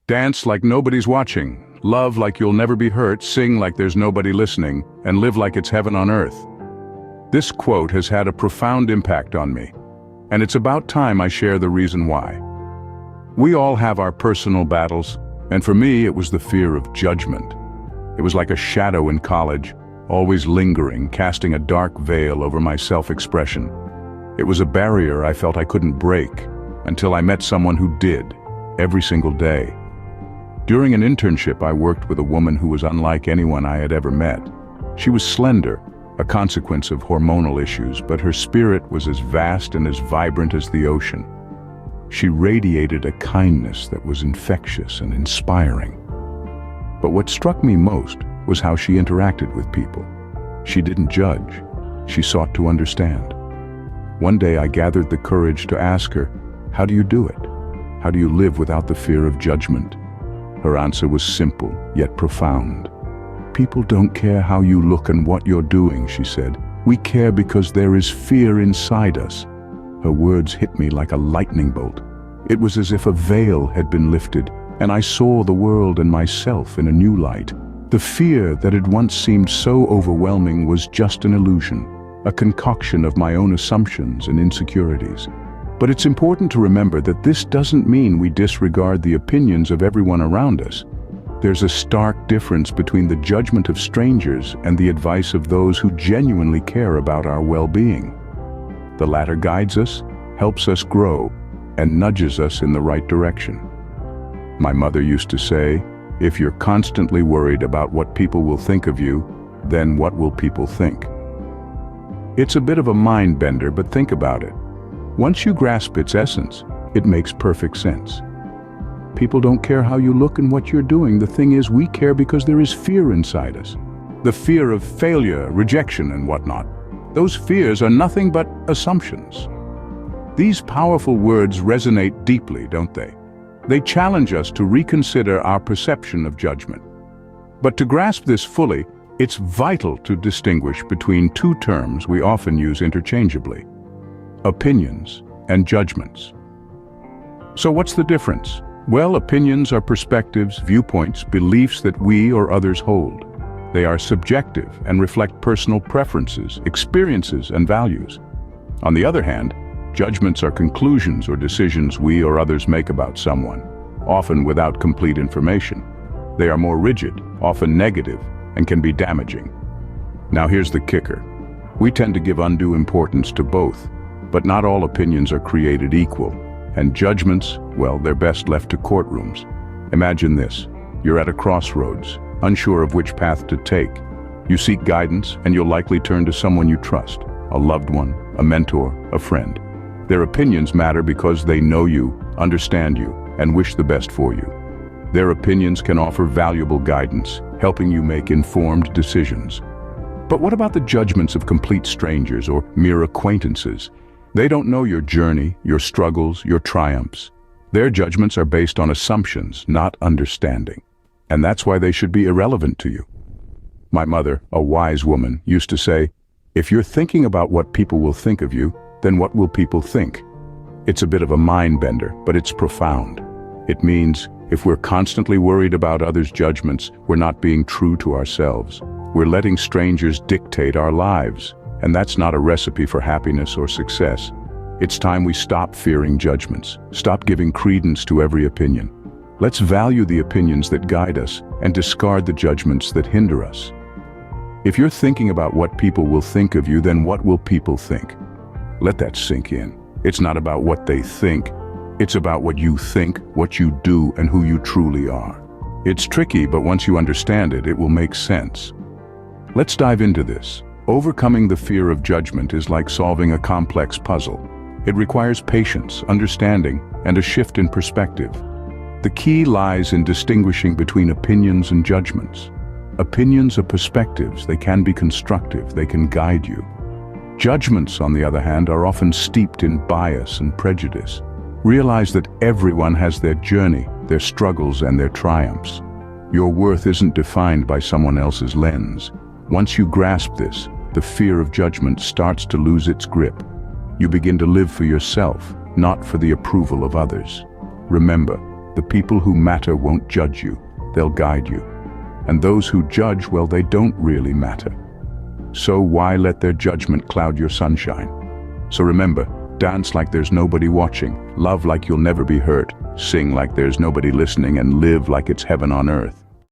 Dance like nobody's watching, love like you'll never be hurt, sing like there's nobody listening, and live like it's heaven on earth. This quote has had a profound impact on me, and it's about time I share the reason why. We all have our personal battles, and for me it was the fear of judgment. It was like a shadow in college, always lingering, casting a dark veil over my self-expression. It was a barrier I felt I couldn't break until I met someone who did, every single day. During an internship, I worked with a woman who was unlike anyone I had ever met. She was slender, a consequence of hormonal issues, but her spirit was as vast and as vibrant as the ocean. She radiated a kindness that was infectious and inspiring. But what struck me most was how she interacted with people. She didn't judge. She sought to understand. One day I gathered the courage to ask her, "How do you do it? How do you live without the fear of judgment?" Her answer was simple, yet profound. "People don't care how you look and what you're doing," she said. "We care because there is fear inside us." Her words hit me like a lightning bolt. It was as if a veil had been lifted, and I saw the world and myself in a new light. The fear that had once seemed so overwhelming was just an illusion, a concoction of my own assumptions and insecurities. But it's important to remember that this doesn't mean we disregard the opinions of everyone around us. There's a stark difference between the judgment of strangers and the advice of those who genuinely care about our well-being. The latter guides us, helps us grow, and nudges us in the right direction. My mother used to say, "If you're constantly worried about what people will think of you, then what will people think?" It's a bit of a mind bender, but think about it. Once you grasp its essence, it makes perfect sense. People don't care how you look and what you're doing. The thing is, we care because there is fear inside us. The fear of failure, rejection, and whatnot. Those fears are nothing but assumptions. These powerful words resonate deeply, don't they? They challenge us to reconsider our perception of judgment. But to grasp this fully, it's vital to distinguish between two terms we often use interchangeably: opinions and judgments. So what's the difference? Well, opinions are perspectives, viewpoints, beliefs that we or others hold. They are subjective and reflect personal preferences, experiences, and values. On the other hand, judgments are conclusions or decisions we or others make about someone, often without complete information. They are more rigid, often negative, and can be damaging. Now here's the kicker. We tend to give undue importance to both, but not all opinions are created equal, and judgments, well, they're best left to courtrooms. Imagine this. You're at a crossroads, unsure of which path to take. You seek guidance, and you'll likely turn to someone you trust, a loved one, a mentor, a friend. Their opinions matter because they know you, understand you, and wish the best for you. Their opinions can offer valuable guidance, helping you make informed decisions. But what about the judgments of complete strangers or mere acquaintances? They don't know your journey, your struggles, your triumphs. Their judgments are based on assumptions, not understanding. And that's why they should be irrelevant to you. My mother, a wise woman, used to say, "If you're thinking about what people will think of you, then what will people think?" It's a bit of a mind bender, but it's profound. It means if we're constantly worried about others' judgments, we're not being true to ourselves. We're letting strangers dictate our lives, and that's not a recipe for happiness or success. It's time we stop fearing judgments, stop giving credence to every opinion. Let's value the opinions that guide us and discard the judgments that hinder us. If you're thinking about what people will think of you, then what will people think? Let that sink in. It's not about what they think. It's about what you think, what you do, and who you truly are. It's tricky, but once you understand it, it will make sense. Let's dive into this. Overcoming the fear of judgment is like solving a complex puzzle. It requires patience, understanding, and a shift in perspective. The key lies in distinguishing between opinions and judgments. Opinions are perspectives. They can be constructive. They can guide you. Judgments, on the other hand, are often steeped in bias and prejudice. Realize that everyone has their journey, their struggles, and their triumphs. Your worth isn't defined by someone else's lens. Once you grasp this, the fear of judgment starts to lose its grip. You begin to live for yourself, not for the approval of others. Remember, The people who matter won't judge you, they'll guide you. And those who judge, well, they don't really matter. So why let their judgment cloud your sunshine? So remember, dance like there's nobody watching, love like you'll never be hurt, sing like there's nobody listening, and live like it's heaven on earth.